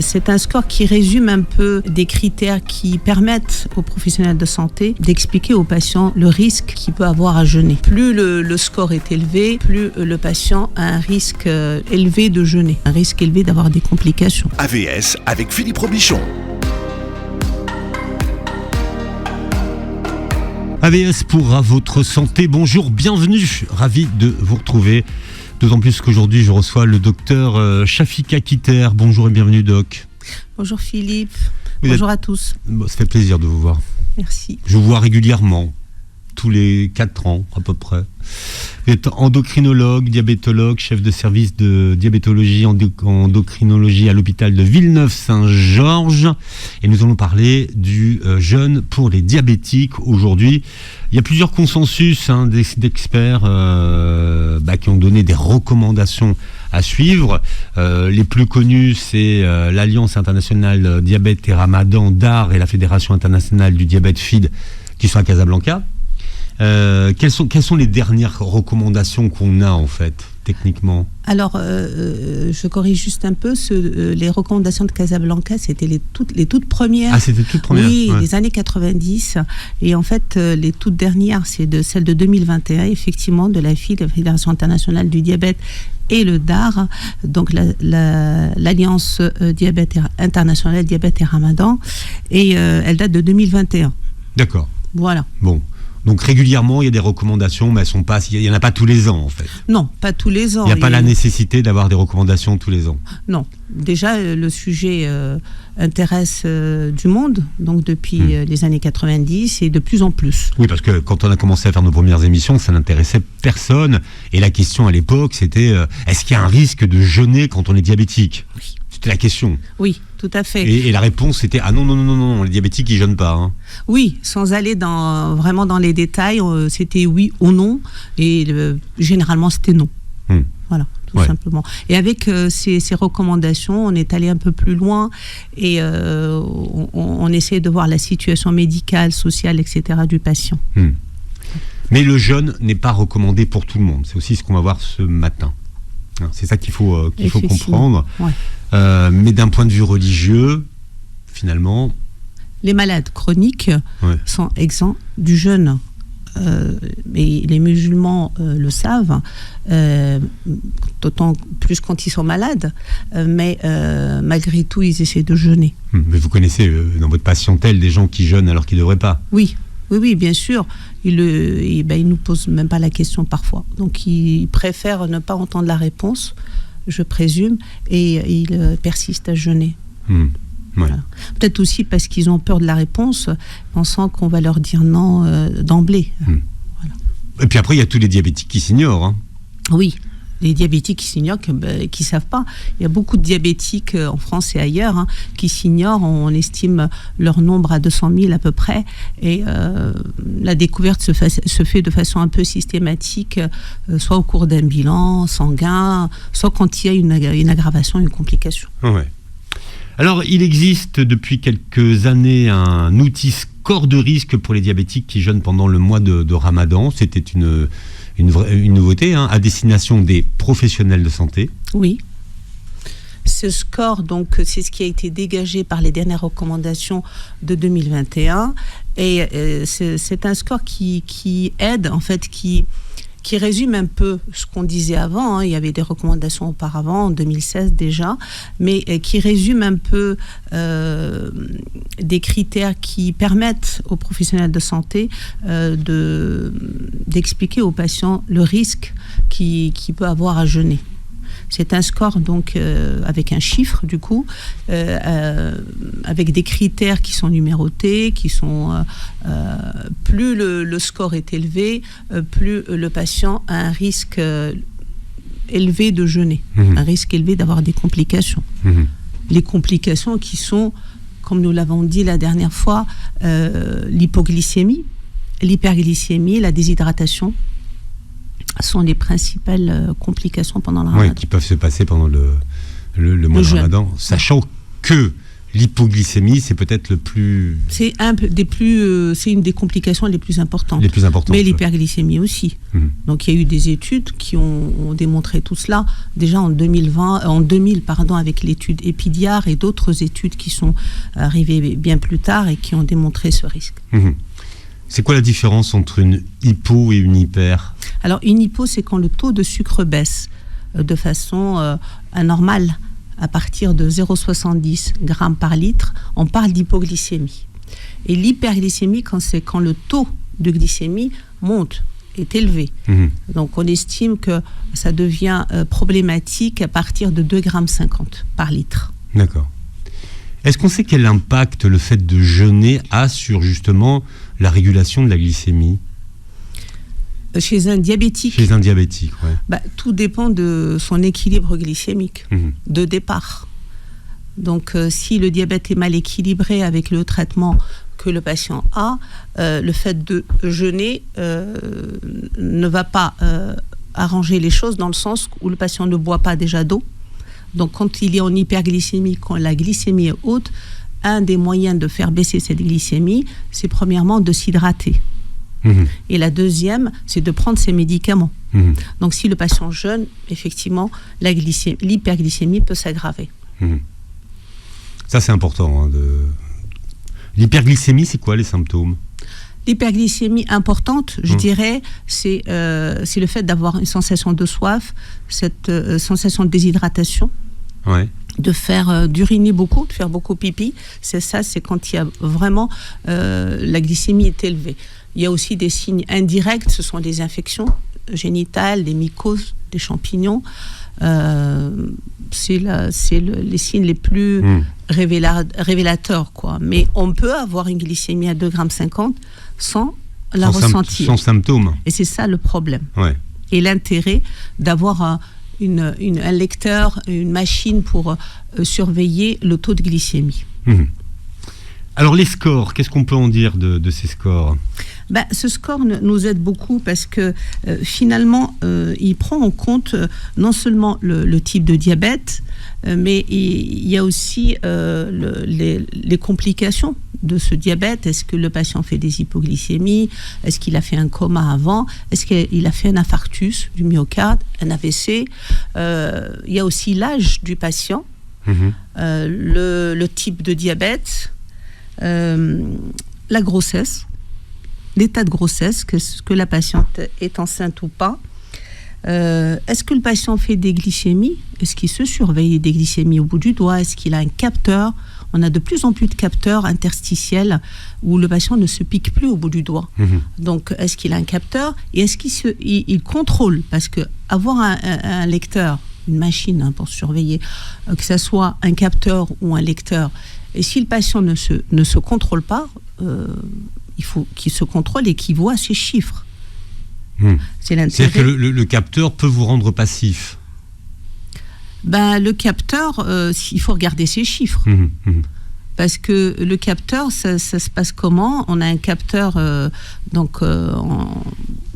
C'est un score qui résume un peu des critères qui permettent aux professionnels de santé d'expliquer aux patients le risque qu'il peut avoir à jeûner. Plus le score est élevé, plus le patient a un risque élevé de jeûner, un risque élevé d'avoir des complications. AVS avec Philippe Robichon. AVS pour À votre santé, bonjour, bienvenue, ravi de vous retrouver. D'autant plus qu'aujourd'hui je reçois le docteur Shafika Kitter. Bonjour et bienvenue doc. Bonjour Philippe, bonjour à tous. Bon, ça fait plaisir de vous voir. Merci. Je vous vois régulièrement, tous les 4 ans à peu près. Vous êtes endocrinologue, diabétologue, chef de service de diabétologie, endocrinologie à l'hôpital de Villeneuve-Saint-Georges. Et nous allons parler du jeûne pour les diabétiques aujourd'hui. Il y a plusieurs consensus d'experts qui ont donné des recommandations à suivre. Les plus connus, c'est l'Alliance internationale diabète et ramadan d'AR et la Fédération internationale du diabète FID qui sont à Casablanca. Quelles sont les dernières recommandations qu'on a en fait, techniquement ? Alors, je corrige juste un peu. Les recommandations de Casablanca, c'était les toutes premières. Ah, c'était toutes premières. Oui, ouais. Les années 90. Et en fait, les toutes dernières, c'est celle de 2021, effectivement, de la FID, la Fédération internationale du diabète, et le DAR, donc l'Alliance diabète internationale diabète et ramadan. Et elle date de 2021. D'accord. Voilà. Bon. Donc régulièrement, il y a des recommandations, mais il n'y en a pas tous les ans en fait. Non, pas tous les ans. Il n'y a pas la nécessité d'avoir des recommandations tous les ans. Non. Déjà, le sujet intéresse du monde, donc depuis les années 90 et de plus en plus. Oui, parce que quand on a commencé à faire nos premières émissions, ça n'intéressait personne. Et la question à l'époque, c'était est-ce qu'il y a un risque de jeûner quand on est diabétique ? Oui. C'était la question. Oui, tout à fait. Et la réponse c'était ah non, les diabétiques ils jeûnent pas. Hein. Oui, sans aller vraiment dans les détails, c'était oui ou non, et généralement c'était non. Voilà, tout simplement. Et avec ces recommandations, on est allé un peu plus loin et on essaie de voir la situation médicale, sociale, etc. du patient. Mais le jeûne n'est pas recommandé pour tout le monde. C'est aussi ce qu'on va voir ce matin. C'est ça qu'il faut comprendre. Ouais. Mais d'un point de vue religieux, finalement... Les malades chroniques sont exempts du jeûne. Et les musulmans le savent, d'autant plus quand ils sont malades, mais malgré tout, ils essaient de jeûner. Mais vous connaissez dans votre patientèle des gens qui jeûnent alors qu'ils ne devraient pas ? Oui, bien sûr. Ils ne nous posent même pas la question parfois. Donc, ils préfèrent ne pas entendre la réponse, je présume, et ils persistent à jeûner. Voilà. Peut-être aussi parce qu'ils ont peur de la réponse, pensant qu'on va leur dire non d'emblée. Voilà. Et puis après, il y a tous les diabétiques qui s'ignorent. Hein. Oui, les diabétiques qui s'ignorent, qui ne savent pas. Il y a beaucoup de diabétiques en France et ailleurs qui s'ignorent. On estime leur nombre à 200 000 à peu près. Et la découverte se fait de façon un peu systématique, soit au cours d'un bilan sanguin, soit quand il y a une aggravation, une complication. Ouais. Alors, il existe depuis quelques années un outil score de risque pour les diabétiques qui jeûnent pendant le mois de Ramadan. C'était une nouveauté à destination des professionnels de santé. Oui. Ce score, donc, c'est ce qui a été dégagé par les dernières recommandations de 2021. Et c'est un score qui aide, en fait, qui résume un peu ce qu'on disait avant. Il y avait des recommandations auparavant, en 2016 déjà, mais qui résume un peu des critères qui permettent aux professionnels de santé d'expliquer aux patients le risque qu'il peut avoir à jeûner. C'est un score donc avec un chiffre du coup, avec des critères qui sont numérotés, qui sont plus le score est élevé, plus le patient a un risque élevé de jeûner, un risque élevé d'avoir des complications. Les complications qui sont, comme nous l'avons dit la dernière fois, l'hypoglycémie, l'hyperglycémie, la déshydratation, sont les principales complications pendant le ramadan. Oui, qui peuvent se passer pendant le mois de Ramadan, sachant que l'hypoglycémie, c'est peut-être le plus... C'est une des complications les plus importantes. Les plus importantes. Mais l'hyperglycémie aussi. Donc il y a eu des études qui ont démontré tout cela. Déjà en 2000, avec l'étude Epidiar et d'autres études qui sont arrivées bien plus tard et qui ont démontré ce risque. C'est quoi la différence entre une hypo et une hyper ? Alors une hypo, c'est quand le taux de sucre baisse de façon anormale. À partir de 0,70 grammes par litre, on parle d'hypoglycémie. Et l'hyperglycémie, c'est quand le taux de glycémie monte, est élevé. Donc on estime que ça devient problématique à partir de 2,50 grammes par litre. D'accord. Est-ce qu'on sait quel impact le fait de jeûner a sur justement la régulation de la glycémie ? Chez un diabétique, ouais. Tout dépend de son équilibre glycémique de départ. Donc, si le diabète est mal équilibré avec le traitement que le patient a, le fait de jeûner ne va pas arranger les choses dans le sens où le patient ne boit pas déjà d'eau. Donc, quand il est en hyperglycémie, quand la glycémie est haute, un des moyens de faire baisser cette glycémie, c'est premièrement de s'hydrater. Et la deuxième, c'est de prendre ses médicaments. Donc, si le patient jeûne, effectivement, l'hyperglycémie peut s'aggraver. Ça, c'est important. L'hyperglycémie, c'est quoi les symptômes ? L'hyperglycémie importante, je dirais, c'est le fait d'avoir une sensation de soif, cette sensation de déshydratation, d'uriner beaucoup, de faire beaucoup pipi. C'est quand il y a vraiment la glycémie est élevée. Il y a aussi des signes indirects, ce sont des infections génitales, des mycoses, des champignons. C'est les signes les plus révélateurs, quoi. Mais on peut avoir une glycémie à 2,50 grammes sans la ressentir. Sans symptômes. Et c'est ça le problème. Ouais. Et l'intérêt d'avoir un lecteur, une machine pour surveiller le taux de glycémie. Alors les scores, qu'est-ce qu'on peut en dire de ces scores ? Ce score nous aide beaucoup parce que finalement, il prend en compte non seulement le type de diabète, mais il y a aussi les complications de ce diabète. Est-ce que le patient fait des hypoglycémies ? Est-ce qu'il a fait un coma avant ? Est-ce qu'il a fait un infarctus du myocarde, un AVC ? Il y a aussi l'âge du patient, le type de diabète, la grossesse, l'état de grossesse, que la patiente est enceinte ou pas. Est-ce que le patient fait des glycémies ? Est-ce qu'il se surveille des glycémies au bout du doigt ? Est-ce qu'il a un capteur ? On a de plus en plus de capteurs interstitiels où le patient ne se pique plus au bout du doigt. Donc, est-ce qu'il a un capteur ? Et est-ce qu'il contrôle ? Parce que avoir un lecteur, une machine pour surveiller, que ce soit un capteur ou un lecteur, et si le patient ne se contrôle pas, il faut qu'il se contrôle et qu'il voit ses chiffres. C'est l'intérêt. C'est-à-dire que le capteur peut vous rendre passif. Le capteur, il faut regarder ses chiffres. Parce que le capteur, ça se passe comment ? On a un capteur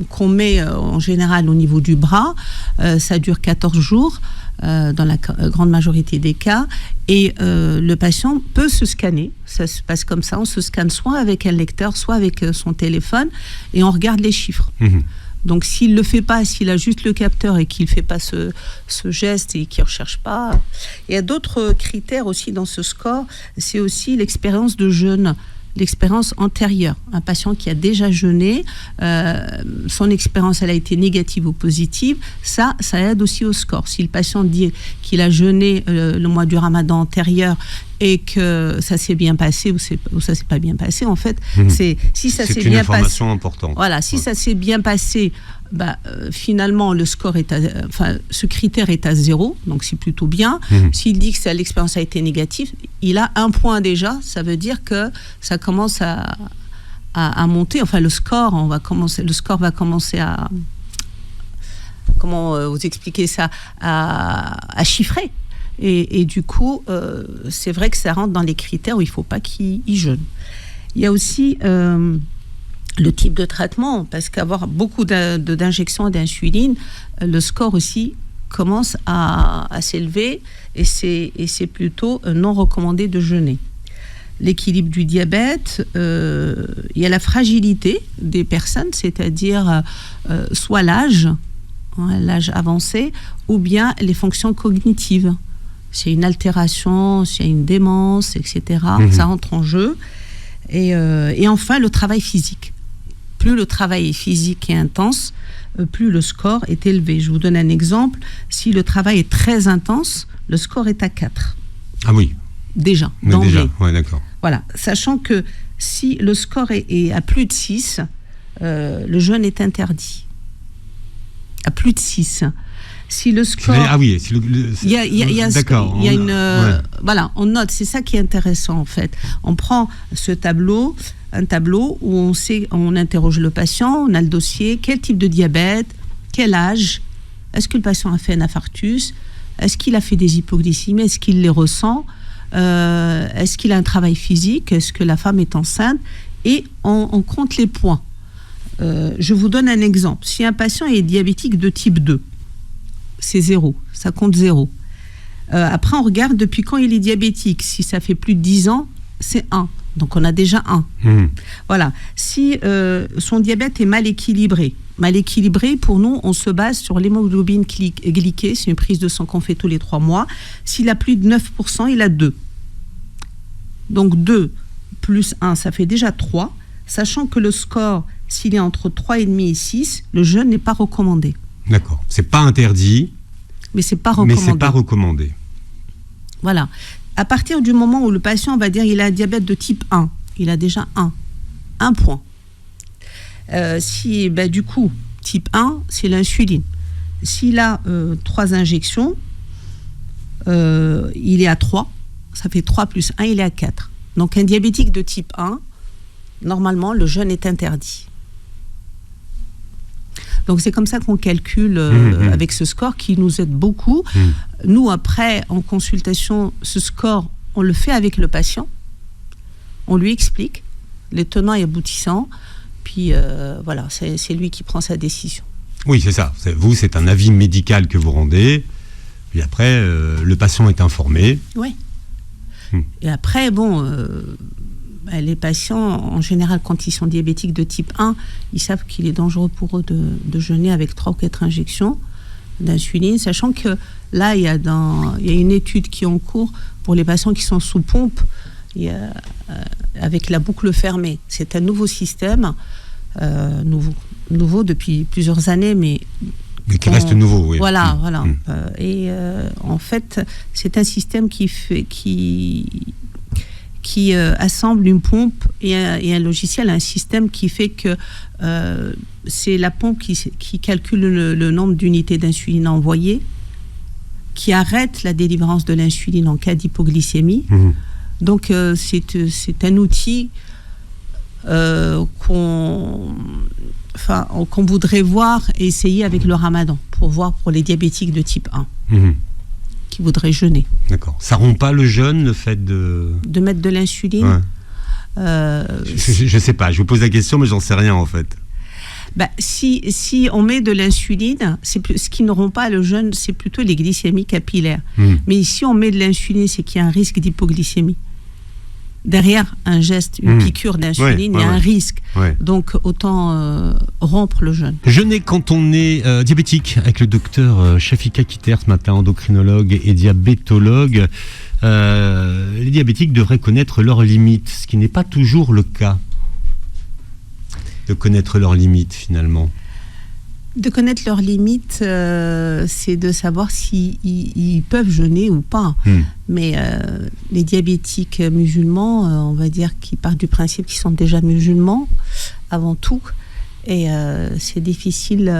qu'on met en général au niveau du bras. Ça dure 14 jours dans la grande majorité des cas. Et le patient peut se scanner. Ça se passe comme ça. On se scanne soit avec un lecteur, soit avec son téléphone. Et on regarde les chiffres. Donc, s'il ne le fait pas, s'il a juste le capteur et qu'il ne fait pas ce geste et qu'il ne recherche pas. Il y a d'autres critères aussi dans ce score. C'est aussi l'expérience de jeûne, l'expérience antérieure. Un patient qui a déjà jeûné, son expérience elle a été négative ou positive, ça aide aussi au score. Si le patient dit qu'il a jeûné le mois du Ramadan antérieur et que ça s'est bien passé ou ça s'est pas bien passé, en fait, si ça s'est bien passé. C'est une information importante. Voilà, si ça s'est bien passé, finalement le score ce critère est à 0, donc c'est plutôt bien. S'il dit que l'expérience a été négative, il a 1 point déjà, ça veut dire que ça commence à monter. Enfin, le score va commencer à, comment vous expliquer ça, à chiffrer. Et du coup, c'est vrai que ça rentre dans les critères où il ne faut pas qu'il jeûne. Il y a aussi le type de traitement, parce qu'avoir beaucoup d'injections d'insuline, le score aussi commence à s'élever et c'est plutôt non recommandé de jeûner. L'équilibre du diabète, il y a la fragilité des personnes, c'est-à-dire soit l'âge avancé, ou bien les fonctions cognitives. C'est une altération, c'est une démence, etc. Ça entre en jeu. Et enfin, le travail physique. Plus le travail physique est intense, plus le score est élevé. Je vous donne un exemple. Si le travail est très intense, le score est à 4. Ah oui. Déjà, Mais d'emblée. déjà, ouais, d'accord. Voilà. Sachant que si le score est à plus de 6, le jeûne est interdit. À plus de 6. Si le score... Ah oui, si il y a d'accord. Il y a une... ouais. Voilà, on note, c'est ça qui est intéressant en fait. On prend un tableau où on interroge le patient, on a le dossier, quel type de diabète, quel âge, est-ce que le patient a fait un infarctus, est-ce qu'il a fait des hypoglycémies, est-ce qu'il les ressent, est-ce qu'il a un travail physique, est-ce que la femme est enceinte, et on compte les points. Je vous donne un exemple. Si un patient est diabétique de type 2, c'est 0, ça compte 0. Après, on regarde depuis quand il est diabétique. Si ça fait plus de 10 ans, c'est 1. Donc, on a déjà 1. Voilà. Si son diabète est mal équilibré, pour nous, on se base sur l'hémoglobine glyquée. C'est une prise de sang qu'on fait tous les 3 mois. S'il a plus de 9%, il a 2. Donc, 2 plus 1, ça fait déjà 3. Sachant que le score, s'il est entre 3,5 et 6, le jeûne n'est pas recommandé. D'accord. C'est pas interdit, mais c'est pas recommandé. Voilà. À partir du moment où le patient va dire il a un diabète de type 1, il a déjà 1 point. Du coup, type 1, c'est l'insuline. S'il a 3 injections, il est à 3. Ça fait 3 plus 1, il est à 4. Donc un diabétique de type 1, normalement, le jeûne est interdit. Donc c'est comme ça qu'on calcule avec ce score qui nous aide beaucoup. Nous, après, en consultation, ce score, on le fait avec le patient. On lui explique les tenants et aboutissants. Puis voilà, c'est lui qui prend sa décision. Oui, c'est ça. C'est un avis médical que vous rendez. Puis après, le patient est informé. Oui. Et après, les patients, en général, quand ils sont diabétiques de type 1, ils savent qu'il est dangereux pour eux de jeûner avec 3 ou 4 injections d'insuline, sachant que là, il y a une étude qui est en cours pour les patients qui sont sous pompe, avec la boucle fermée. C'est un nouveau système, nouveau depuis plusieurs années, mais qui reste nouveau, oui. Voilà. En fait, c'est un système qui assemble une pompe et un logiciel, un système qui fait que c'est la pompe qui calcule le nombre d'unités d'insuline envoyées, qui arrête la délivrance de l'insuline en cas d'hypoglycémie. Donc c'est un outil qu'on voudrait voir et essayer avec le ramadan, pour les diabétiques de type 1. Qui voudraient jeûner. D'accord. Ça rompt pas le jeûne, le fait de mettre de l'insuline. Ouais. Je sais pas, je vous pose la question, mais j'en sais rien en fait. Si on met de l'insuline, ce qui ne rompt pas le jeûne, c'est plutôt les glycémies capillaires. Mais si on met de l'insuline, c'est qu'il y a un risque d'hypoglycémie. Derrière un geste, une piqûre d'insuline, il y a un risque. Donc autant rompre le jeûne. Jeûner quand on est diabétique, avec le docteur Shafika Kitter ce matin, endocrinologue et diabétologue. Les diabétiques devraient connaître leurs limites, ce qui n'est pas toujours le cas. De connaître leurs limites finalement. De connaître leurs limites, c'est de savoir s'ils peuvent jeûner ou pas. Mais les diabétiques musulmans, on va dire qu'ils partent du principe qu'ils sont déjà musulmans avant tout. Et c'est difficile,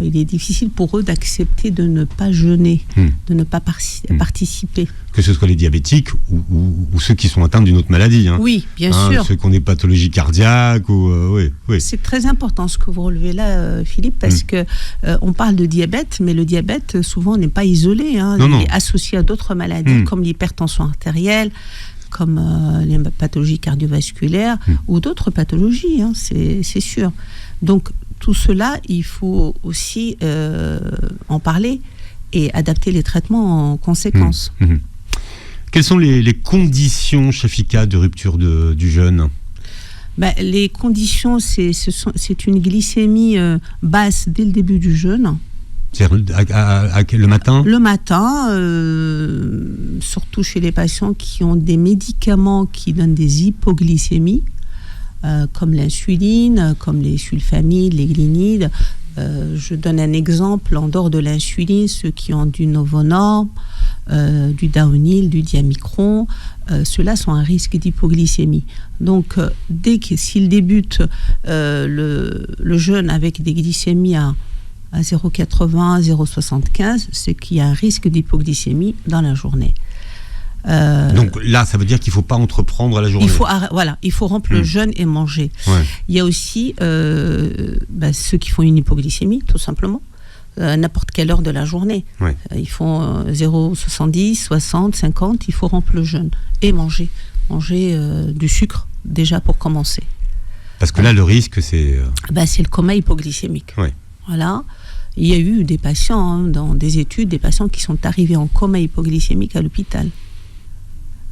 il est difficile pour eux d'accepter de ne pas jeûner, de ne pas participer. Que ce soit les diabétiques ou ceux qui sont atteints d'une autre maladie. Oui, bien sûr. Ceux qui ont des pathologies cardiaques. Oui. C'est très important ce que vous relevez là, Philippe, parce que on parle de diabète, mais le diabète, souvent, n'est pas isolé. Il est associé à d'autres maladies, comme l'hypertension artérielle, comme les pathologies cardiovasculaires ou d'autres pathologies, c'est sûr. Donc, tout cela, il faut aussi en parler et adapter les traitements en conséquence. Quelles sont les conditions, Chafika, de rupture du jeûne ? Les conditions, c'est une glycémie basse dès le début du jeûne. C'est-à-dire le matin ? Le matin, surtout chez les patients qui ont des médicaments qui donnent des hypoglycémies, comme l'insuline, comme les sulfamides, les glinides. Je donne un exemple, en dehors de l'insuline, ceux qui ont du Novonor, du Daonil, du Diamicron, ceux-là sont à risque d'hypoglycémie. Donc, s'ils débutent le jeûne avec des glycémies à 0,80, 0,75, c'est qu'il y a un risque d'hypoglycémie dans la journée. Donc là, ça veut dire qu'il ne faut pas entreprendre à la journée. Il faut rompre le jeûne et manger. Ouais. Il y a aussi ceux qui font une hypoglycémie, tout simplement, n'importe quelle heure de la journée. Ouais. Ils font 0,70, 60, 50, il faut rompre le jeûne et manger. Manger du sucre, déjà pour commencer. Parce que là, le risque, c'est... c'est le coma hypoglycémique. Ouais. Voilà. Il y a eu des patients, dans des études, des patients qui sont arrivés en coma hypoglycémique à l'hôpital.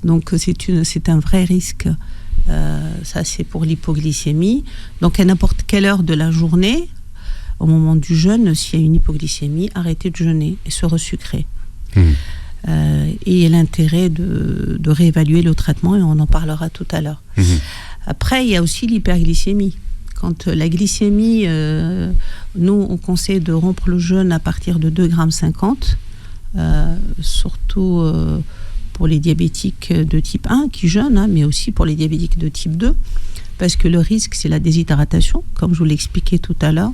Donc c'est un vrai risque. Ça, c'est pour l'hypoglycémie. Donc à n'importe quelle heure de la journée, au moment du jeûne, s'il y a une hypoglycémie, arrêtez de jeûner et se resucrer. Et l'intérêt de réévaluer le traitement, et on en parlera tout à l'heure. Après, il y a aussi l'hyperglycémie. Quand la glycémie, nous, on conseille de rompre le jeûne à partir de 2,50 g, surtout pour les diabétiques de type 1 qui jeûnent, mais aussi pour les diabétiques de type 2, parce que le risque, c'est la déshydratation, comme je vous l'expliquais tout à l'heure.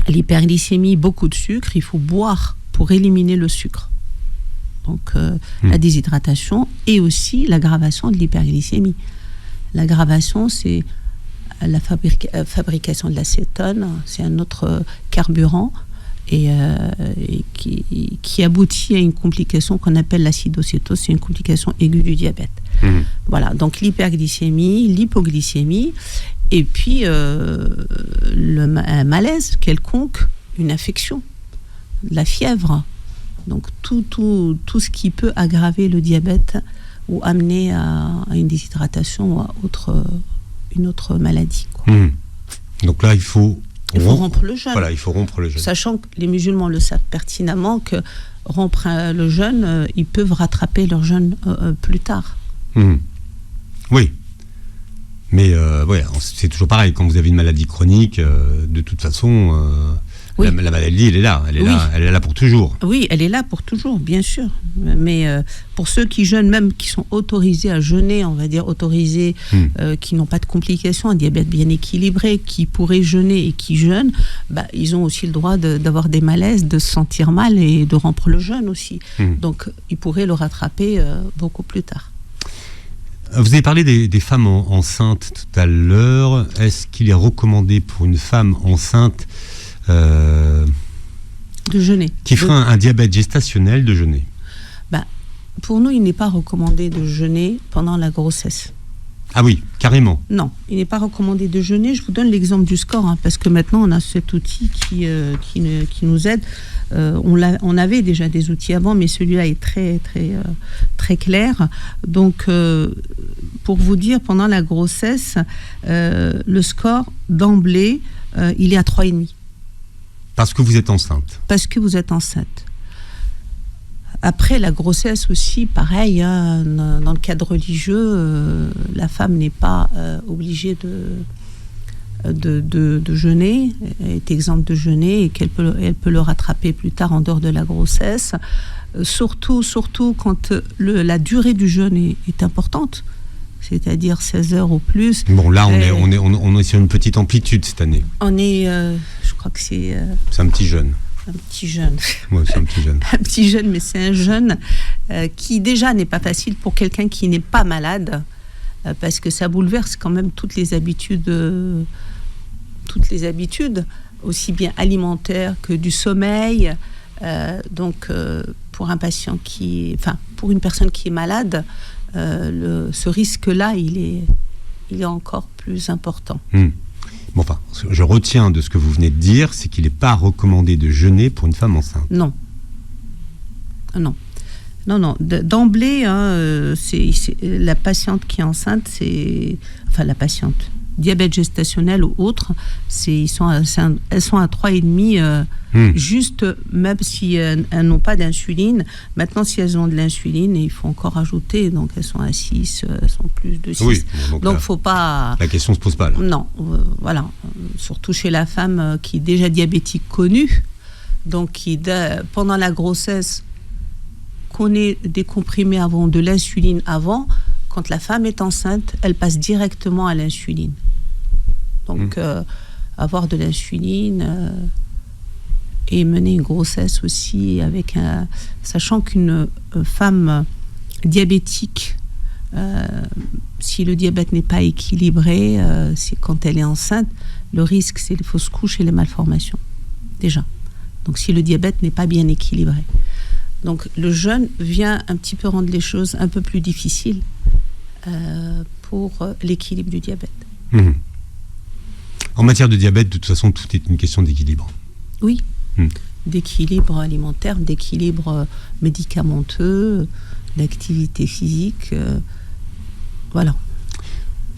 L'hyperglycémie, beaucoup de sucre, il faut boire pour éliminer le sucre. Donc, la déshydratation et aussi l'aggravation de l'hyperglycémie. L'aggravation, c'est la fabrication de l'acétone, c'est un autre carburant et qui aboutit à une complication qu'on appelle l'acidocétose, c'est une complication aiguë du diabète. Voilà, donc l'hyperglycémie, l'hypoglycémie, et puis un malaise quelconque, une infection, la fièvre. Donc tout ce qui peut aggraver le diabète ou amener à une déshydratation ou à une autre maladie. Donc là, il faut rompre le jeûne. Voilà, il faut rompre le jeûne. Sachant que les musulmans le savent pertinemment que rompre le jeûne, ils peuvent rattraper leur jeûne plus tard. Oui. Mais c'est toujours pareil. Quand vous avez une maladie chronique, de toute façon, la maladie, elle est là. Elle est là pour toujours. Oui, elle est là pour toujours, bien sûr. Mais pour ceux qui jeûnent, même qui sont autorisés à jeûner, on va dire autorisés, qui n'ont pas de complications, un diabète bien équilibré, qui pourraient jeûner et qui jeûnent, ils ont aussi le droit d'avoir des malaises, de se sentir mal et de rompre le jeûne aussi. Donc, ils pourraient le rattraper beaucoup plus tard. Vous avez parlé des femmes enceintes tout à l'heure. Est-ce qu'il est recommandé pour une femme enceinte de jeûner, qui ferait un diabète gestationnel, de jeûner? Pour nous, il n'est pas recommandé de jeûner pendant la grossesse. Ah oui, carrément. Non, il n'est pas recommandé de jeûner. Je vous donne l'exemple du score, parce que maintenant on a cet outil qui nous aide. On avait déjà des outils avant, mais celui-là est très, très, très clair. Donc, pour vous dire, pendant la grossesse, le score d'emblée, il est à 3,5. Parce que vous êtes enceinte. Parce que vous êtes enceinte. Après, la grossesse aussi, pareil, dans le cadre religieux, la femme n'est pas obligée de jeûner, elle est exempte de jeûner et elle peut le rattraper plus tard en dehors de la grossesse. Surtout quand la durée du jeûne est importante, c'est-à-dire 16 heures ou plus. Bon, là, on est sur une petite amplitude cette année. On est, je crois que c'est... c'est un petit jeûne. Un petit jeûne. Ouais, c'est un petit jeûne. Un petit jeûne, mais c'est un jeûne qui déjà n'est pas facile pour quelqu'un qui n'est pas malade, parce que ça bouleverse quand même toutes les habitudes, aussi bien alimentaires que du sommeil. Donc, pour pour une personne qui est malade, ce risque-là, il est encore plus important. Bon, enfin, ce que je retiens de ce que vous venez de dire, c'est qu'il n'est pas recommandé de jeûner pour une femme enceinte. Non. Non. Non. D'emblée, c'est la patiente qui est enceinte, enfin la patiente, diabète gestationnel ou autre, elles sont à 3,5, juste, même si elles n'ont pas d'insuline. Maintenant, si elles ont de l'insuline, il faut encore ajouter, donc elles sont à 6, elles sont plus de 6. Oui, donc faut pas... La question ne se pose pas, là. Non, voilà. Surtout chez la femme qui est déjà diabétique connue, donc qui, pendant la grossesse, connaît des comprimés avant, de l'insuline avant. Quand la femme est enceinte, elle passe directement à l'insuline. Donc, avoir de l'insuline et mener une grossesse aussi sachant qu'une femme diabétique, si le diabète n'est pas équilibré, c'est quand elle est enceinte, le risque, c'est les fausses couches et les malformations, déjà. Donc, si le diabète n'est pas bien équilibré. Donc, le jeûne vient un petit peu rendre les choses un peu plus difficiles pour l'équilibre du diabète. En matière de diabète, de toute façon, tout est une question d'équilibre. Oui, d'équilibre alimentaire, d'équilibre médicamenteux, d'activité physique, voilà.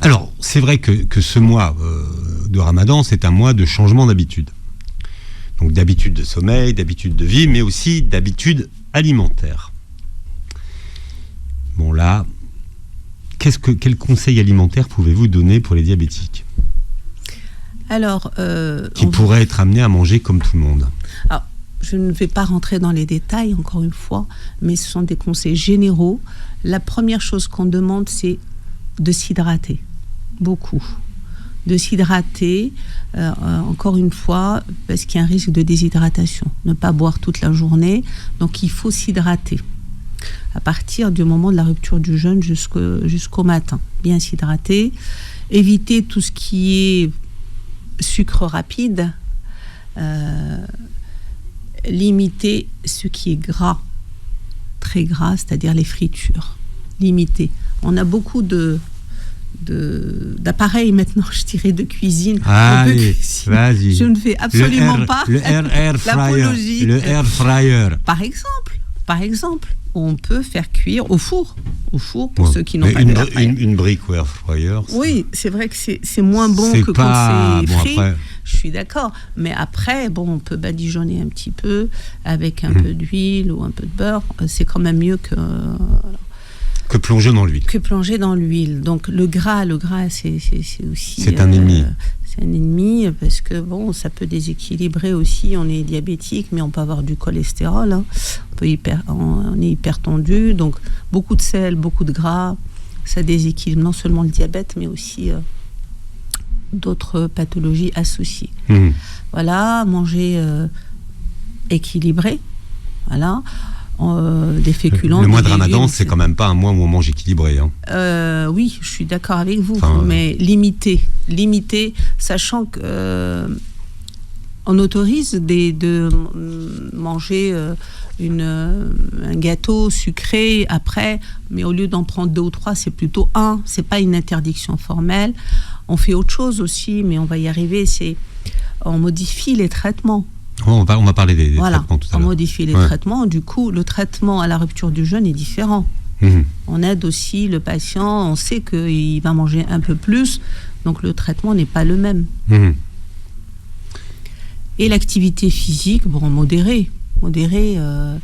Alors, c'est vrai que ce mois de Ramadan, c'est un mois de changement d'habitude. Donc d'habitude de sommeil, d'habitude de vie, mais aussi d'habitude alimentaire. Bon là, quel conseil alimentaire pouvez-vous donner pour les diabétiques ? Alors, qui pourraient être amenés à manger comme tout le monde. Alors, je ne vais pas rentrer dans les détails, encore une fois, mais ce sont des conseils généraux. La première chose qu'on demande, c'est de s'hydrater, beaucoup. De s'hydrater, encore une fois, parce qu'il y a un risque de déshydratation. Ne pas boire toute la journée, donc il faut s'hydrater. À partir du moment de la rupture du jeûne jusqu'au matin. Bien s'hydrater, éviter tout ce qui est sucre rapide, limiter ce qui est gras, très gras, c'est-à-dire les fritures. Limiter. On a beaucoup d'appareils maintenant, je dirais, de cuisine. Allez, vas-y. Je ne fais absolument pas l'apologie. Le air fryer. Par exemple, on peut faire cuire au four pour ceux qui n'ont pas de air fryer. Une brique ou air fryer. Oui, c'est vrai que c'est moins bon que quand c'est frit. Après... Je suis d'accord. Mais après, on peut badigeonner un petit peu avec un peu d'huile ou un peu de beurre. C'est quand même mieux que... Que plonger dans l'huile. Que plonger dans l'huile. Donc le gras, c'est aussi... C'est un ennemi. C'est un ennemi parce que ça peut déséquilibrer aussi. On est diabétique, mais on peut avoir du cholestérol. Hein. On est hyper tendu. Donc beaucoup de sel, beaucoup de gras, ça déséquilibre non seulement le diabète, mais aussi d'autres pathologies associées. Voilà, manger équilibré. Voilà. Des féculents. Le mois de Ramadan, c'est quand même pas un mois où on mange équilibré. Hein. Oui, je suis d'accord avec vous, mais limité, sachant que on autorise de manger un gâteau sucré après, mais au lieu d'en prendre 2 ou 3, c'est plutôt 1. C'est pas une interdiction formelle. On fait autre chose aussi, mais on va y arriver. On modifie les traitements. On va parler des traitements tout à l'heure. On modifie les traitements. Du coup, le traitement à la rupture du jeûne est différent. On aide aussi le patient. On sait qu'il va manger un peu plus. Donc, le traitement n'est pas le même. Et l'activité physique, modérée. De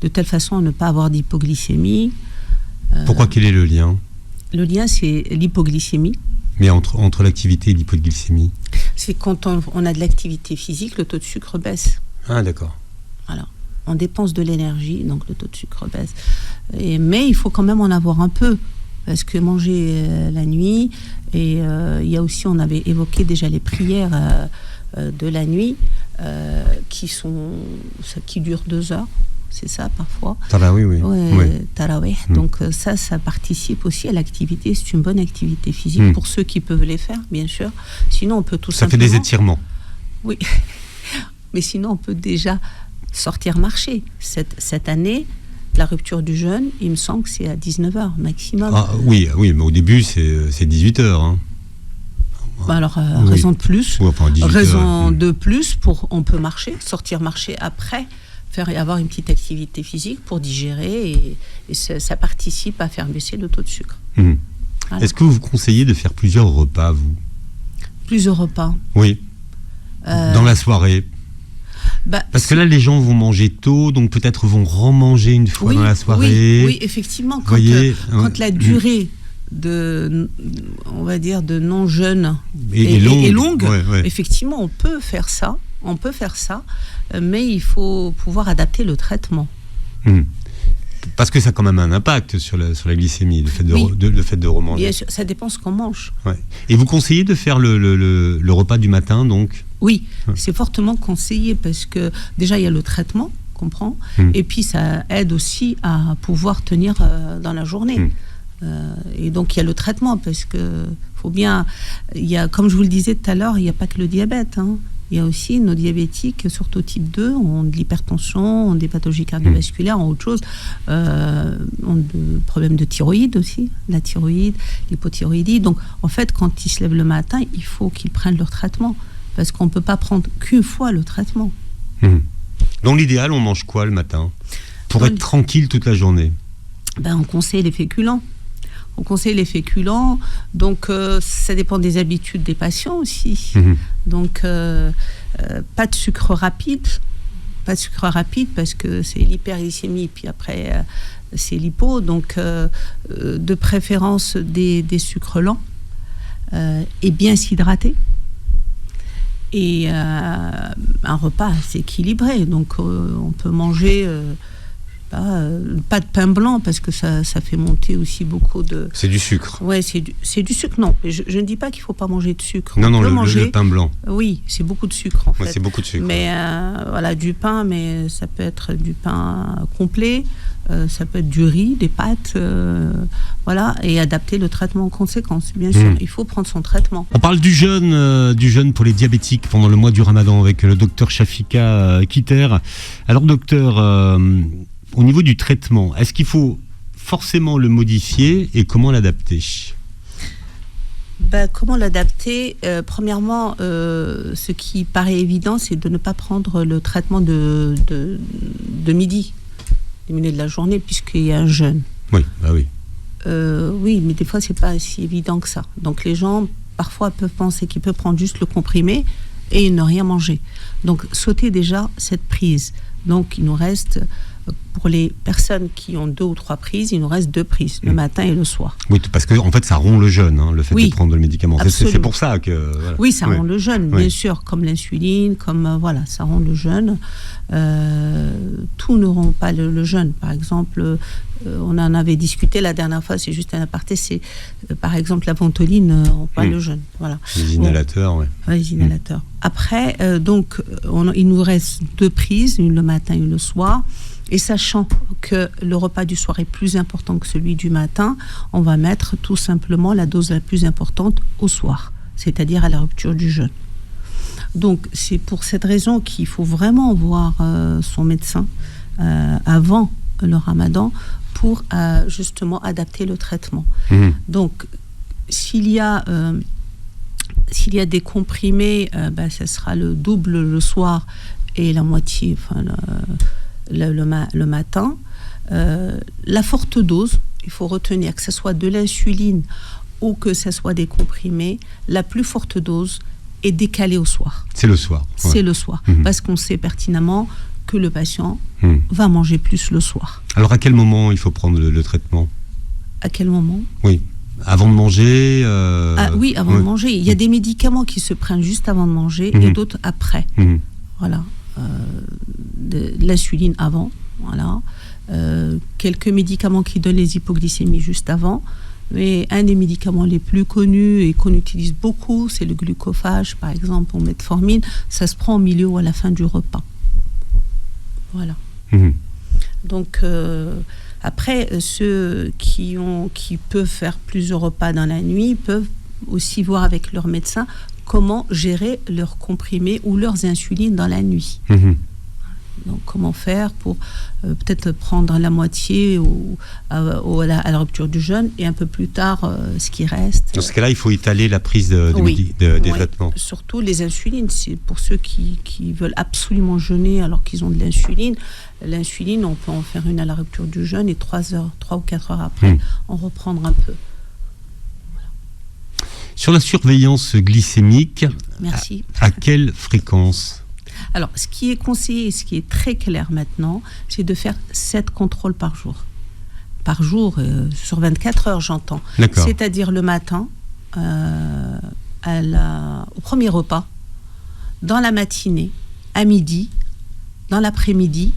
telle façon à ne pas avoir d'hypoglycémie. Pourquoi quel est le lien ? Le lien, c'est l'hypoglycémie. Mais entre l'activité et l'hypoglycémie ? C'est quand on a de l'activité physique, le taux de sucre baisse. Ah, d'accord. Voilà. On dépense de l'énergie, donc le taux de sucre baisse. Mais il faut quand même en avoir un peu, parce que manger la nuit, et il y a aussi, on avait évoqué déjà les prières de la nuit, qui durent 2 heures. C'est ça, parfois. Tarawih, oui. Tarawih. Donc, ça participe aussi à l'activité. C'est une bonne activité physique pour ceux qui peuvent les faire, bien sûr. Sinon, on peut tout simplement... Ça fait des étirements. Oui. Mais sinon, on peut déjà sortir marcher. Cette année, La rupture du jeûne, il me semble que c'est à 19h maximum. Ah, oui, mais au début, c'est 18h. Hein. Alors, Oui. raison de plus. Oui, enfin, 18 Raison heures. de plus on peut marcher, sortir marcher après, avoir une petite activité physique pour digérer et ça participe à faire baisser le taux de sucre. Mhm. Voilà. Est-ce que vous conseillez de faire plusieurs repas, vous ? Plusieurs repas. Oui. Dans la soirée. Parce que là, les gens vont manger tôt, donc peut-être vont remanger une fois dans la soirée. Oui, effectivement. Quand la durée de non-jeûne est longue, ouais. effectivement, on peut faire ça, mais il faut pouvoir adapter le traitement. Parce que ça a quand même un impact sur la glycémie, le fait de remanger. Bien sûr, ça dépend ce qu'on mange. Ouais. Et vous conseillez de faire le repas du matin, donc ? Oui, c'est fortement conseillé parce que déjà il y a le traitement, comprend, et puis ça aide aussi à pouvoir tenir dans la journée. Et donc il y a le traitement parce que comme je vous le disais tout à l'heure, il n'y a pas que le diabète. Hein. Il y a aussi nos diabétiques, surtout type 2, ont de l'hypertension, ont des pathologies cardiovasculaires, ont autre chose, ont des problèmes de thyroïde aussi, la thyroïde, l'hypothyroïdie. Donc en fait, quand ils se lèvent le matin, il faut qu'ils prennent leur traitement. Parce qu'on ne peut pas prendre qu'une fois le traitement. Dans l'idéal, on mange quoi le matin ? Pour être tranquille toute la journée ? On conseille les féculents. Donc ça dépend des habitudes des patients aussi. Donc pas de sucre rapide parce que c'est l'hyperglycémie, puis après c'est l'hypo. Donc de préférence des sucres lents et bien s'hydrater. Et un repas assez équilibré. Donc on peut manger pas de pain blanc parce que ça fait monter aussi beaucoup de... C'est du sucre. Ouais, c'est du sucre. Non, je ne dis pas qu'il ne faut pas manger de sucre. Non, le pain blanc. Oui, c'est beaucoup de sucre en fait. C'est beaucoup de sucre. Mais du pain, mais ça peut être du pain complet, ça peut être du riz, des pâtes, et adapter le traitement en conséquence. Bien sûr, il faut prendre son traitement. On parle du jeûne pour les diabétiques pendant le mois du Ramadan avec le docteur Shafika Kitter. Alors docteur, au niveau du traitement, est-ce qu'il faut forcément le modifier et comment l'adapter ? Comment l'adapter ? Premièrement, ce qui paraît évident, c'est de ne pas prendre le traitement de midi, du milieu de la journée, puisqu'il y a un jeûne. Oui, oui. Oui, mais des fois, c'est pas si évident que ça. Donc les gens, parfois, peuvent penser qu'ils peuvent prendre juste le comprimé et ne rien manger. Donc sauter déjà cette prise. Donc il nous reste... Pour les personnes qui ont 2 ou 3 prises, il nous reste 2 prises, le matin et le soir. Oui, parce que en fait, ça rompt le jeûne, le fait de prendre le médicament. C'est pour ça que... Voilà. Oui, ça rompt le jeûne, bien sûr, comme l'insuline, ça rompt le jeûne. Tout ne rompt pas le jeûne. Par exemple, on en avait discuté la dernière fois, c'est juste un aparté, c'est par exemple la ventoline rompt pas le jeûne. Voilà. Les inhalateurs, les inhalateurs. Après, il nous reste 2 prises, une le matin et une le soir. Et sachant que le repas du soir est plus important que celui du matin, on va mettre tout simplement la dose la plus importante au soir, c'est-à-dire à la rupture du jeûne. Donc c'est pour cette raison qu'il faut vraiment voir son médecin avant le ramadan pour justement adapter le traitement. Donc s'il y a des comprimés, ça sera le double le soir et la moitié, le matin. La forte dose, il faut retenir que ce soit de l'insuline ou que ce soit des comprimés, la plus forte dose est décalée au soir. C'est le soir. C'est le soir, parce qu'on sait pertinemment que le patient va manger plus le soir. Alors à quel moment il faut prendre le traitement ? À quel moment ? Oui. Avant de manger Oui, avant de manger. Il y a des médicaments qui se prennent juste avant de manger et d'autres après. Voilà. De l'insuline avant, voilà. Quelques médicaments qui donnent les hypoglycémies juste avant, mais un des médicaments les plus connus et qu'on utilise beaucoup, c'est le glucophage, par exemple, ou metformine. Ça se prend au milieu ou à la fin du repas. Voilà. Donc après, ceux qui peuvent faire plusieurs repas dans la nuit peuvent aussi voir avec leur médecin comment gérer leurs comprimés ou leurs insulines dans la nuit. Donc, comment faire pour peut-être prendre la moitié à la rupture du jeûne et un peu plus tard ce qui reste. Dans ce cas-là, il faut étaler la prise des traitements. Surtout les insulines. C'est pour ceux qui veulent absolument jeûner alors qu'ils ont de l'insuline. L'insuline, on peut en faire une à la rupture du jeûne et 3 ou 4 heures après, en reprendre un peu. Sur la surveillance glycémique, Merci. À quelle fréquence ? Alors, ce qui est conseillé et ce qui est très clair maintenant, c'est de faire 7 contrôles par jour. Par jour, sur 24 heures, j'entends. D'accord. C'est-à-dire le matin, au premier repas, dans la matinée, à midi, dans l'après-midi,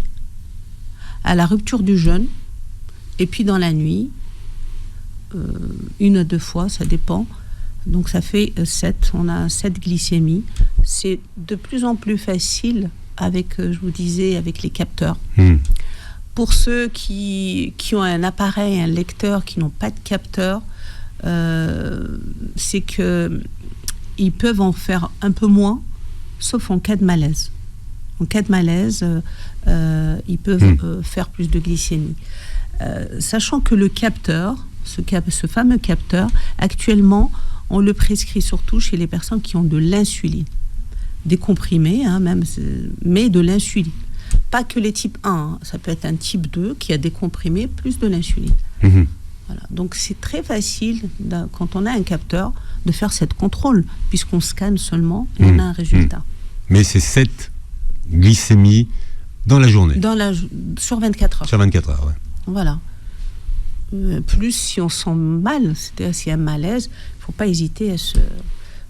à la rupture du jeûne, et puis dans la nuit, 1 à 2 fois, ça dépend. Donc ça fait 7, on a 7 glycémies. C'est de plus en plus facile avec, je vous disais, avec les capteurs. Pour ceux qui ont un appareil, un lecteur, qui n'ont pas de capteur, c'est qu'ils peuvent en faire un peu moins, sauf en cas de malaise. En cas de malaise, ils peuvent faire plus de glycémie. Sachant que le capteur, ce fameux capteur, actuellement, on le prescrit surtout chez les personnes qui ont de l'insuline. Des comprimés, mais de l'insuline. Pas que les types 1, ça peut être un type 2 qui a des comprimés plus de l'insuline. Voilà. Donc c'est très facile, quand on a un capteur, de faire cette contrôle, puisqu'on scanne seulement et on a un résultat. Mais c'est 7 glycémies dans la journée. Sur 24 heures. Sur 24 heures, oui. Voilà. Plus si on sent mal, c'est-à-dire s'il y a un malaise, il ne faut pas hésiter à se...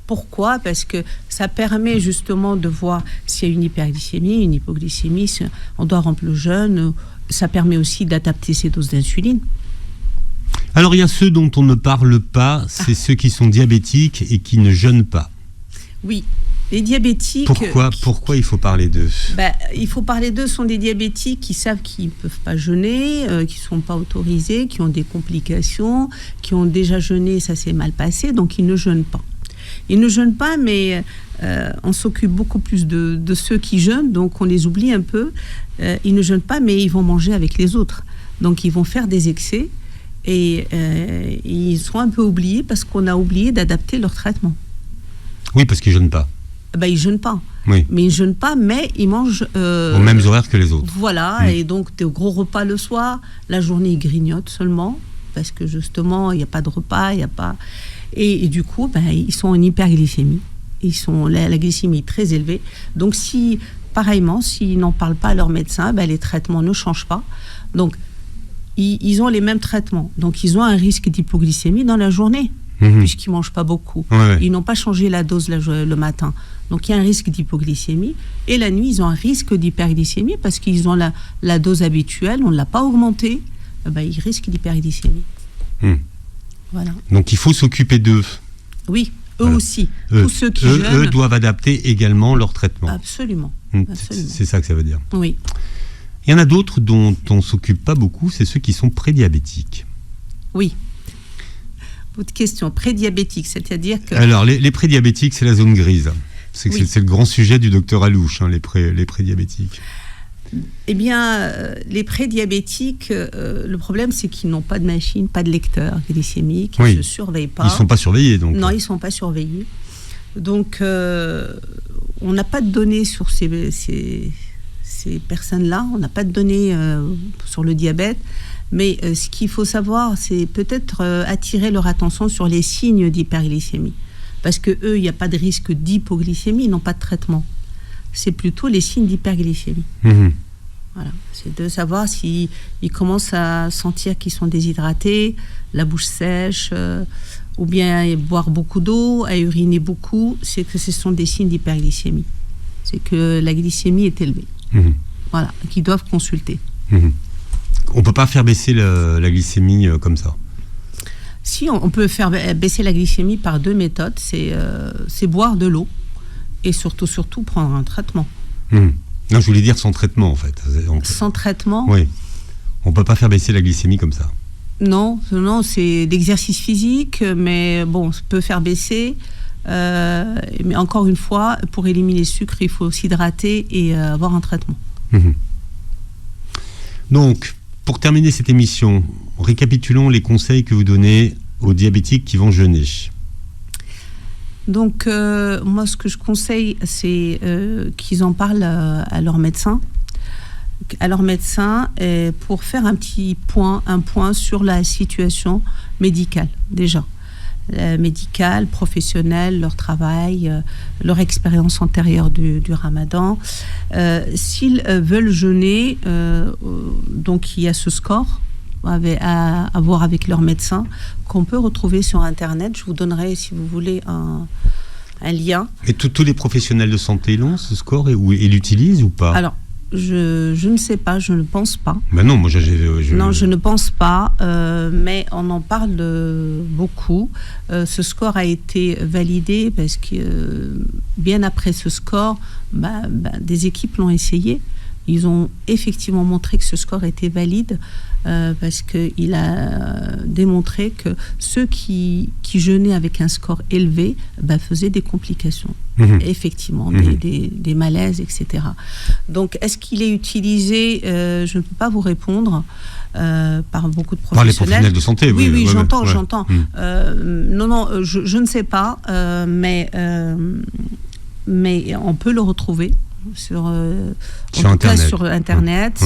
Pourquoi ? Parce que ça permet justement de voir s'il y a une hyperglycémie, une hypoglycémie, on doit rompre le jeûne. Ça permet aussi d'adapter ses doses d'insuline. Alors il y a ceux dont on ne parle pas, c'est ceux qui sont diabétiques et qui ne jeûnent pas. Oui. Les diabétiques... Pourquoi il faut parler d'eux ? Il faut parler d'eux, sont des diabétiques qui savent qu'ils ne peuvent pas jeûner, qui ne sont pas autorisés, qui ont des complications, qui ont déjà jeûné, ça s'est mal passé, donc ils ne jeûnent pas. Ils ne jeûnent pas, mais on s'occupe beaucoup plus de ceux qui jeûnent, donc on les oublie un peu. Ils ne jeûnent pas, mais ils vont manger avec les autres. Donc ils vont faire des excès et ils sont un peu oubliés parce qu'on a oublié d'adapter leur traitement. Oui, parce qu'ils ne jeûnent pas. Ils ne jeûnent pas. Oui. Mais ils ne jeûnent pas, mais ils mangent... aux mêmes horaires que les autres. Voilà, et donc des gros repas le soir. La journée, ils grignotent seulement, parce que justement, il n'y a pas de repas, il n'y a pas... Et du coup, ils sont en hyperglycémie. La glycémie est très élevée. Donc, pareillement, s'ils n'en parlent pas à leur médecin, les traitements ne changent pas. Donc, ils ont les mêmes traitements. Donc, ils ont un risque d'hypoglycémie dans la journée, puisqu'ils ne mangent pas beaucoup. Ouais. Ils n'ont pas changé la dose le matin. Donc, il y a un risque d'hypoglycémie. Et la nuit, ils ont un risque d'hyperglycémie parce qu'ils ont la dose habituelle, on ne l'a pas augmentée. Ils risquent d'hyperglycémie. Voilà. Donc, il faut s'occuper d'eux. Oui, eux aussi. Tous ceux qui jeûnent. Eux doivent adapter également leur traitement. Absolument. C'est ça que ça veut dire. Oui. Il y en a d'autres dont on ne s'occupe pas beaucoup, c'est ceux qui sont prédiabétiques. Oui. Autre question, prédiabétique, c'est-à-dire que... Alors, les prédiabétiques, c'est la zone grise. C'est le grand sujet du docteur Alouche, les prédiabétiques. Eh bien, les prédiabétiques, le problème, c'est qu'ils n'ont pas de machine, pas de lecteur glycémique, ils ne se surveillent pas. Ils ne sont pas surveillés, donc. Non, ils ne sont pas surveillés. Donc, on n'a pas de données sur ces personnes-là, on n'a pas de données sur le diabète. Mais ce qu'il faut savoir, c'est peut-être attirer leur attention sur les signes d'hyperglycémie. Parce qu'eux, il n'y a pas de risque d'hypoglycémie, ils n'ont pas de traitement. C'est plutôt les signes d'hyperglycémie. Voilà. C'est de savoir s'ils commencent à sentir qu'ils sont déshydratés, la bouche sèche, ou bien boire beaucoup d'eau, à uriner beaucoup, c'est que ce sont des signes d'hyperglycémie. C'est que la glycémie est élevée. Voilà, qu'ils doivent consulter. On ne peut pas faire baisser la glycémie comme ça. Si, on peut faire baisser la glycémie par 2 méthodes. C'est boire de l'eau et surtout prendre un traitement. Non, je voulais dire sans traitement, en fait. Sans traitement ? Oui. On ne peut pas faire baisser la glycémie comme ça. Non, c'est l'exercice physique, mais bon, ça peut faire baisser. Mais encore une fois, pour éliminer le sucre, il faut s'hydrater et avoir un traitement. Donc, pour terminer cette émission, récapitulons les conseils que vous donnez aux diabétiques qui vont jeûner. Donc, moi, ce que je conseille, c'est qu'ils en parlent à leur médecin. Pour faire un point sur la situation médicale, déjà. Médicale, professionnelle, leur travail, leur expérience antérieure du ramadan. S'ils veulent jeûner, donc il y a ce score à voir avec leur médecin qu'on peut retrouver sur Internet. Je vous donnerai, si vous voulez, un lien. Et tous les professionnels de santé l'ont, ce score, et l'utilisent ou pas? Alors, je ne sais pas, je ne pense pas. Ben non, moi Non, je ne pense pas, mais on en parle beaucoup. Ce score a été validé parce que bien après ce score, des équipes l'ont essayé. Ils ont effectivement montré que ce score était valide parce qu'il a démontré que ceux qui jeûnaient avec un score élevé faisaient des complications. Effectivement, des malaises, etc. Donc, est-ce qu'il est utilisé? Je ne peux pas vous répondre par beaucoup de professionnels. Par les professionnels de santé, oui, j'entends. Non, je ne sais pas, mais on peut le retrouver sur Internet,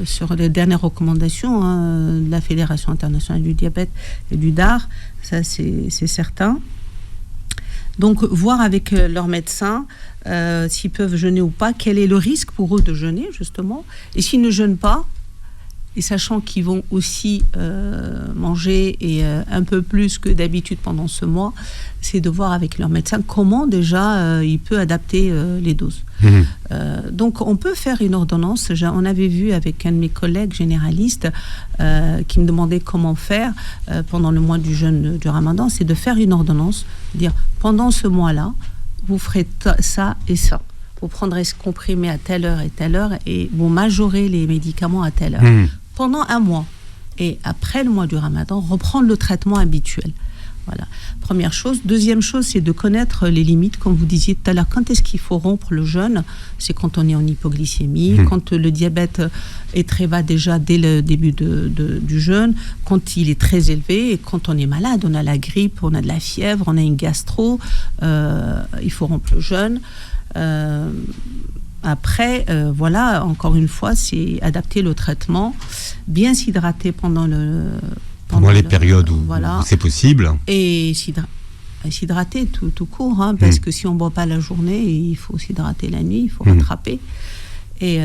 sur les dernières recommandations de la Fédération internationale du diabète et du DAR, ça c'est certain. Donc, voir avec leur médecin s'ils peuvent jeûner ou pas, quel est le risque pour eux de jeûner, justement. Et s'ils ne jeûnent pas, et sachant qu'ils vont aussi manger et un peu plus que d'habitude pendant ce mois, c'est de voir avec leur médecin comment déjà il peut adapter les doses. Donc on peut faire une ordonnance. On avait vu avec un de mes collègues généralistes qui me demandait comment faire pendant le mois du jeûne du Ramadan, c'est de faire une ordonnance, dire pendant ce mois-là, vous ferez ça et ça. Vous prendrez ce comprimé à telle heure et vous majorez les médicaments à telle heure. Pendant un mois. Et après le mois du Ramadan, reprendre le traitement habituel. Voilà. Première chose. Deuxième chose, c'est de connaître les limites. Comme vous disiez tout à l'heure, quand est-ce qu'il faut rompre le jeûne? C'est quand on est en hypoglycémie, quand le diabète est très bas déjà dès le début du jeûne, quand il est très élevé et quand on est malade, on a la grippe, on a de la fièvre, on a une gastro, il faut rompre le jeûne. Après, voilà, encore une fois, c'est adapter le traitement, bien s'hydrater pendant les périodes où c'est possible. Et s'hydrater tout court, parce que si on ne boit pas la journée, il faut s'hydrater la nuit, il faut rattraper. Et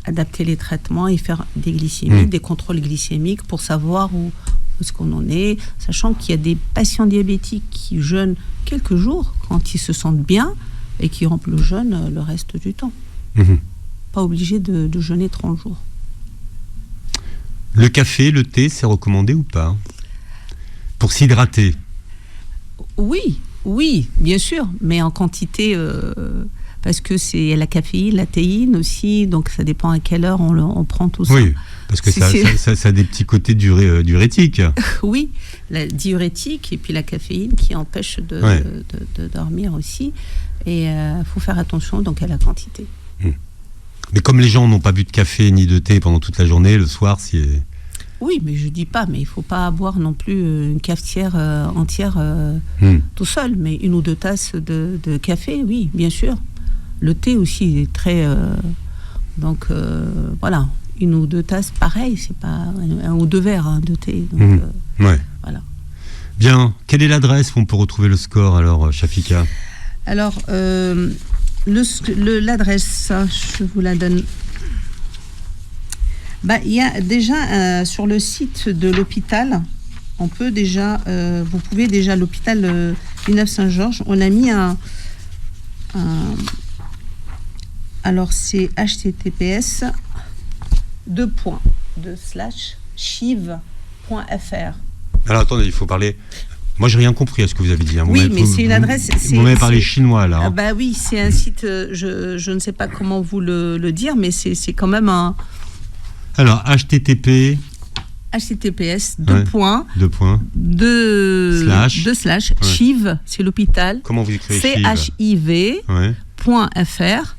adapter les traitements et faire des glycémies, des contrôles glycémiques pour savoir où est-ce qu'on en est, sachant qu'il y a des patients diabétiques qui jeûnent quelques jours quand ils se sentent bien, et qui rompent le jeûne le reste du temps. Pas obligé de jeûner 30 jours. Le café, le thé, c'est recommandé ou pas? Pour s'hydrater? Oui, bien sûr, mais en quantité, parce que c'est la caféine, la théine aussi, donc ça dépend à quelle heure on prend tout ça. Oui, parce que ça a des petits côtés diurétiques. Oui, la diurétique et puis la caféine qui empêche de dormir aussi. Et il faut faire attention donc à la quantité. Mais comme les gens n'ont pas bu de café ni de thé pendant toute la journée, le soir, c'est... Oui, mais je dis pas, mais il faut pas boire non plus une cafetière entière tout seul, mais 1 ou 2 tasses de café, oui, bien sûr. Le thé aussi est très... donc voilà, 1 ou 2 tasses, pareil, c'est pas 1 ou 2 verres de thé. Donc, voilà. Bien, quelle est l'adresse où on peut retrouver le score alors, Shafika? Alors, l'adresse, je vous la donne. Il y a déjà sur le site de l'hôpital, vous pouvez déjà l'hôpital Villeneuve-Saint-Georges, on a mis alors c'est https://chiv.fr. Alors attendez, il faut parler... Moi, j'ai rien compris à ce que vous avez dit. Oui, mais c'est une adresse... Vous m'avez parlé chinois, là. Oui, c'est un site... Je ne sais pas comment vous le dire, mais c'est quand même un... Alors, https, chiv, c'est l'hôpital. Comment vous écrivez chiv.fr/.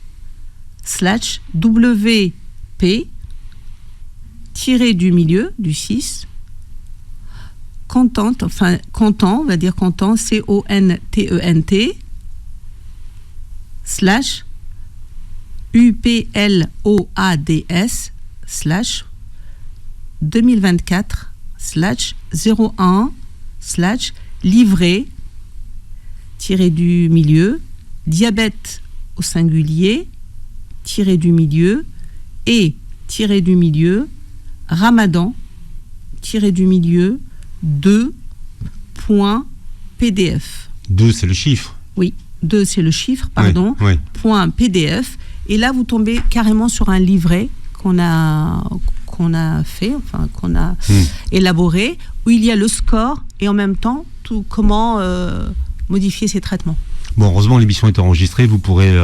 WP tiré du milieu du 6 content, on va dire content, CONTENT UPLOADS /2024 /01 livret tiré du milieu diabète au singulier tiré du milieu et tiré du milieu Ramadan tiré du milieu 2.pdf. 2, c'est le chiffre. Oui, 2 c'est le chiffre, pardon. Oui, oui. Point .pdf. Et là, vous tombez carrément sur un livret qu'on a fait, enfin qu'on a élaboré, où il y a le score et en même temps tout comment modifier ses traitements. Bon, heureusement, l'émission est enregistrée. Vous pourrez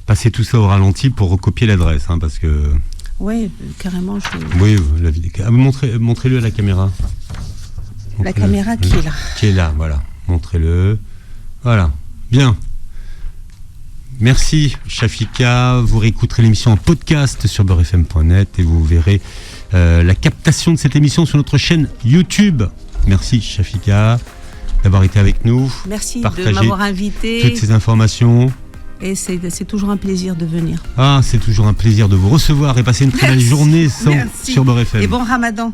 passer tout ça au ralenti pour recopier l'adresse, hein, parce que. Oui, carrément. Oui, la vidéo. Montrez-le à la caméra. La caméra qui est là. Qui est là, voilà. Montrez-le. Voilà. Bien. Merci, Shafika. Vous réécouterez l'émission en podcast sur beurrefm.net et vous verrez la captation de cette émission sur notre chaîne YouTube. Merci, Shafika, d'avoir été avec nous. Merci de m'avoir invité. Toutes ces informations. Et c'est toujours un plaisir de venir. Ah, c'est toujours un plaisir de vous recevoir et passer une très belle journée sur Beurre FM. Et bon Ramadan.